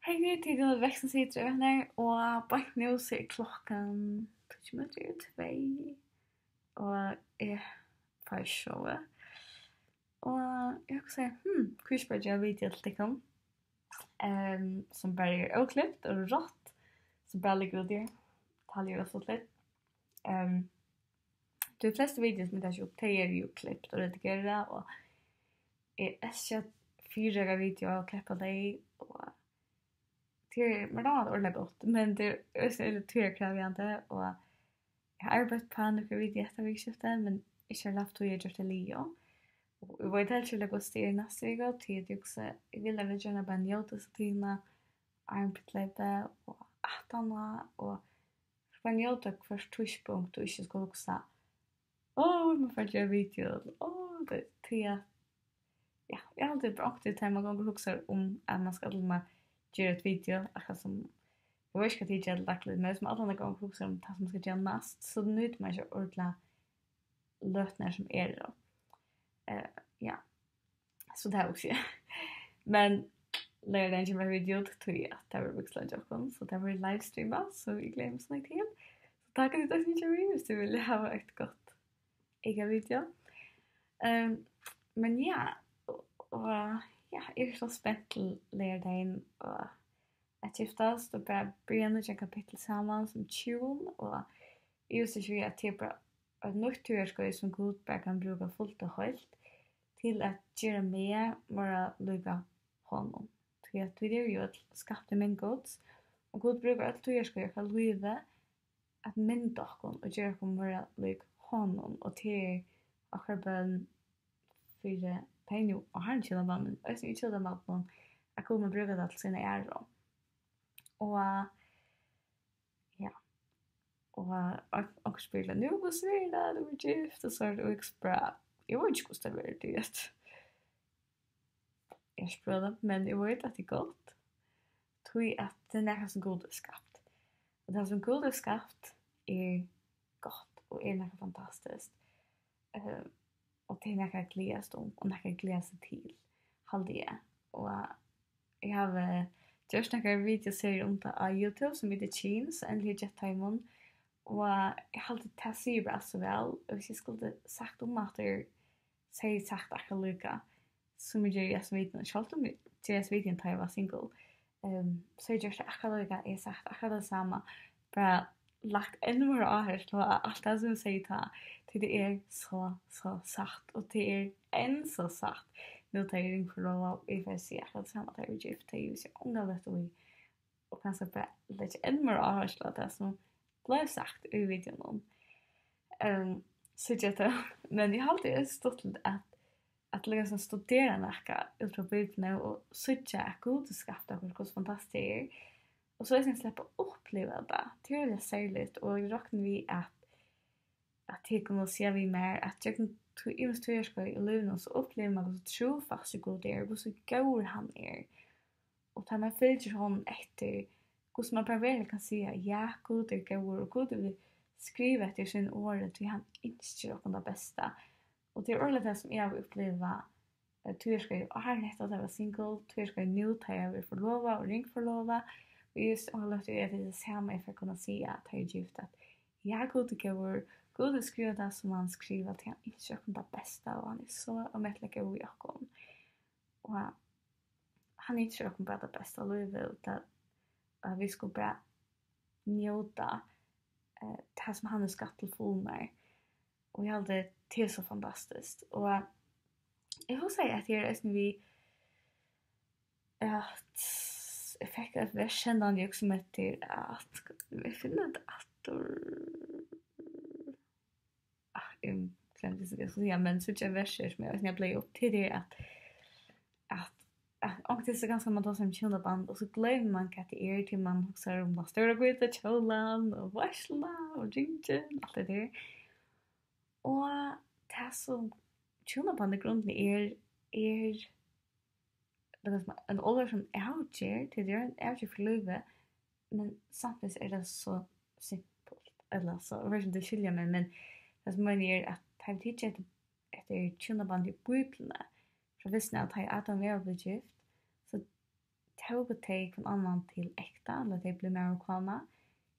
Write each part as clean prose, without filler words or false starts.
Hej, till den växeln sitter vänner och bara nu så är klockan 2 och är på showet. Och jag kan säga, Chris jag vet att det kom. Som bara är oklippt och rått. Så bara ligger det taljer och så lite. De flesta videos med det upp är ju klippt och redigerade och är så fyra video och klippa dig och men det var ordentligt gott, men det är så lite krävande och jag har arbetat på några videor efter vikskiftet, men inte har lagt att göra det Leo. Och jag vet helt enkelt att det är nästa vecka till det också. Jag vill att vi gärna bara njöta så tina, arbetslöpet och attarna och bara njöta först touchpunkt och inte ska också man får göra video, det är ja, jag har alltid brått det här många gånger också om att man ska göra ett video, akkurat som jag vet inte att jag har lagt lite med, som alla gånger också om det som ska göra mest, så nu man inte ordentligt lösningar som är det då. Ja, så det här också. Men när den kommer video tror jag att det var vuxna jocken, så det var livestreamat, så vi glömmer sånt till. Så tack att du inte mig hvis du vill ha ett gott egen video. Men ja, och ja, jag är så spänd till lära dig in och att giftas och bara börja nya kapitel samman som tjon och just det att det bara att nökturskoj som god bara kan bruka fullt och helt till att göra mer bara lyga honom. Till att vi är ju att skapta min gods och god brukar att turskoj kan lyda att mynda honom och göra honom bara lyga honom och till akkurat bön för pengar och han tjänar man men jag ser inte man någon att komma bruka det till sina ära. Och ja. Och spela nu på Sverige det var gift och så är det expra. Jag vet inte hur det är det. Jag spelar men jag vet att det är gott. Tror att det är något som god är skapt. Och det som god är skapt är gott och är något fantastiskt. Och det är något att glädjas om och något att glädjas till. Halde jag. Och jag har gjort några videoserier om det på YouTube som heter Cheens, endelig Jet Timon. Og jeg halte det sier bare så vel, og hvis jeg skulle sagt om at jeg sier sagt akkurat lykka, som jeg gjør jeg som vet, selv om jeg vet ikke at jeg var single, så jeg gjør det akkurat lykka, jeg har sagt akkurat det samme, bare lagt enda mer avhørsel og alt det som jeg sier til det er så sagt, og det er enn så sagt. Nu tar jag ring för lov och jag säger akkurat det samme, at jeg vil gifte, jeg vil se unga lett og kanskje bare lite enda mer avhørsel av det som blev sagt i videon. Så jag men jag har alltid stått att liksom studera några ut på Bibeln och söka att Gud skapade hur fantastiskt det är. Och så jag släppa uppleva det. Det är det särskilt och jag räknar vi att det kommer att se vi mer att jag kan investera i livet så upplever man så trofast hur god det är och så god han är. Och tar man följer honom efter hur man bara väl kan säga ja, god är god och god vill skriva efter sin ord till han inte det bästa. Och det är ordentligt det som jag uppleva jag ska ju ha rätt att vara single, jag ska nu ta över förlova och ringförlova. Och just och låt det är samma för att kunna säga att jag är gift att jag god är god skriva det som han skriver till han inte det bästa och han är så omättlig och jag och han inte bara det bästa livet utan att vi skulle bara njuta det som han är skatt till fullmer. Och jag hade det så fantastiskt. Och jag får säga att jag är vi att jag fick ett versen också med till att vi finner att jag glömde det jag skulle säga men så jag verser som jag blev upp till det att och det är så ganska man då som kjolaband och så glömmer man att det är till man också om man står och går ut kjolan och varsla och gingen allt det där. Och det som kjolaband i grunden är det som en ålder som outger till det är outger för livet men samtidigt är det så simpelt eller så jag vet inte skilja mig men det som man är att det är efter kjolaband i bibeln för visst när att Adam var gift så tog de från annan till äkta, eller de blev mer kvalna,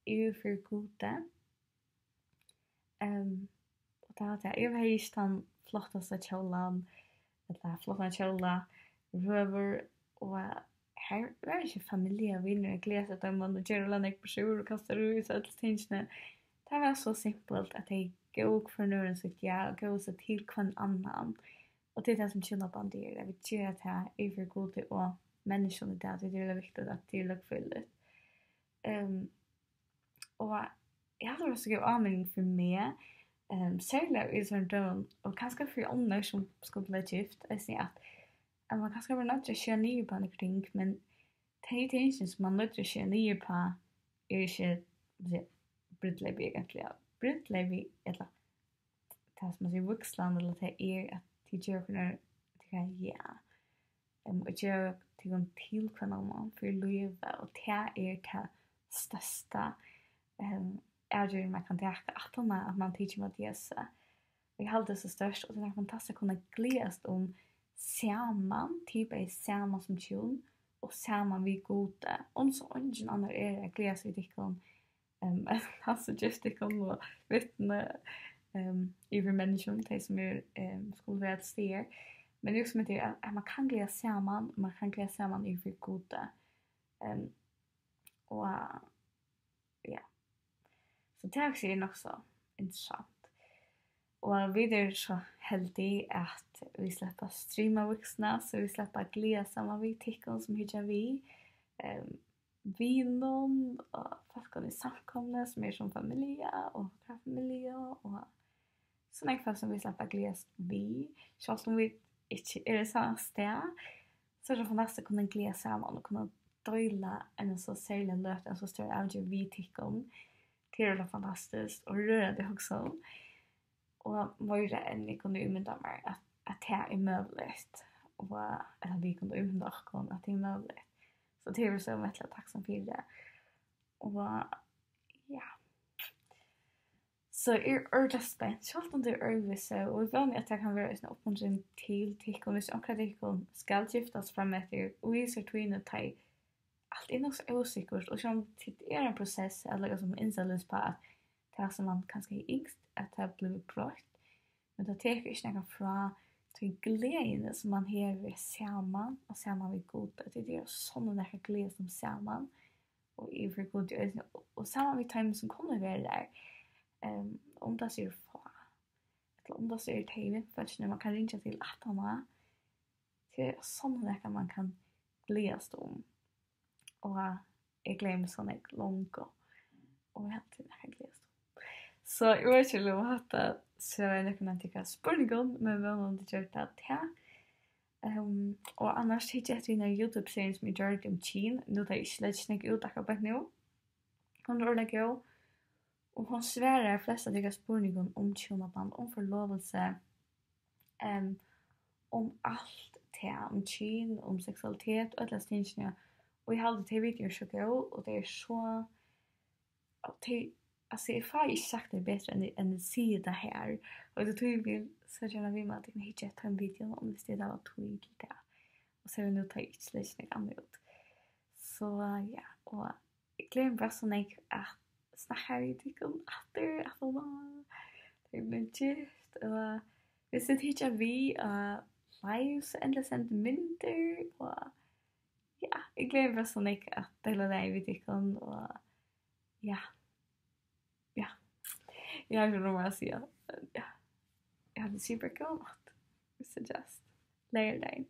är för gode. Och det hade jag var just den flottaste kjolan, eller flotta kjola, röver, och här var inte familj och vänner, jag gläser att man och gör alla på sjur och kastar ut och tingene. Det var så simpelt att jag går för någon så ja, och går så till kvann annan. Och det är det som kjellaband är. Jag vet inte att jag är för god till och människan det är väldigt viktigt att det är lyckfullt. Och jag hade också god användning för mig. Särskilt i sån dön och kanske för andra som skulle bli gift. Jag säger att man kanske var nødt att köra ner på en ting, men det är inte som man nødt att köra ner på är inte brudlevi egentligen. Brudlevi eller det som man säger vuxland eller det är att de gör kunna tycka ja. Och gör till en tillkvannan för livet och det är det största avgöring man kan ta att man tycker att det vi har det så störst och det är fantastiskt att kunna glädjas om samman, typ är samman som tjon och samman vi goda. Om så ingen annan är att glädjas vid ikon alltså just ikon och vittne över människan, det som är skulle vara ett steg. Men det är som att man kan glädjas samman och man kan glädjas samman över goda. Och ja. Så det är också nog så intressant. Och vi är så heldiga att vi släpper streama vuxna, så vi släpper glädja samman vid tickon som hittar vi. Vinon och folk i samkomna som är som familj och familj och sådana fall som vi släpper glädjas vi. Så som vi inte är det samma sted, så är det fantastiskt att kunna glädja samman och kunna dela en så särskild löt, en så stor avgör vi tickon. Det är fantastiskt och rörande också. Och mer än vi kunde umynda mig att det är möjligt. Och att vi kunde umynda oss att det är möjligt. Så det är så väldigt tacksam för det. Och ja. Så det spänt. Självt om det övervisa. Och vi vet att det kan vara en uppmuntran till tickon. Hvis omkring tickon skal giftas framåt och vi ser tvinn att ta allt är nog så osäkert. Och som det är en process eller som inställs på att det som man kanske är yngst att det har blivit brått. Men det tar inte någon fra till glädjen som man har samman och samman vid goda. Det är sådana där glädje som samman och i för god och samman vid time som kommer vara där. Om det ser få. Eller om det ser till för man kan ringa till 18. Det är sådana där man kan glädjas om. Och jag glömmer sådana långt och helt till det glädjas. Så jag vet inte om att så jag vet inte om jag spurningon, men vad om det gör det här. Och annars hittar jag till en YouTube-serien som jag gör om Kina. Nu tar jag inte snäck ut akkurat nu. Hon rör det gå. Och hon svärar flest av de spurningon om kjolaband, om förlovelse, om allt det, om kyn, om sexualitet och alla stingene. Och jag hade det videor så gå och det är så alltså jag har inte sagt det bättre än att se det här. Och det tog vi så gärna vi med att jag inte ta en video om det stället var tog till det. Och så är vi nu tar inte släckning andra ut. Så ja, och jag glömmer bara så mycket att snacka vid tycker att det blir gift. Och vi sitter hittar vi lives ändå sentimenter och ja, jag glömmer bara så mycket att dela det vid tycker och ja. Ja, jag har inte något att säga. Ja, jag hade supercool att suggest. Layer day.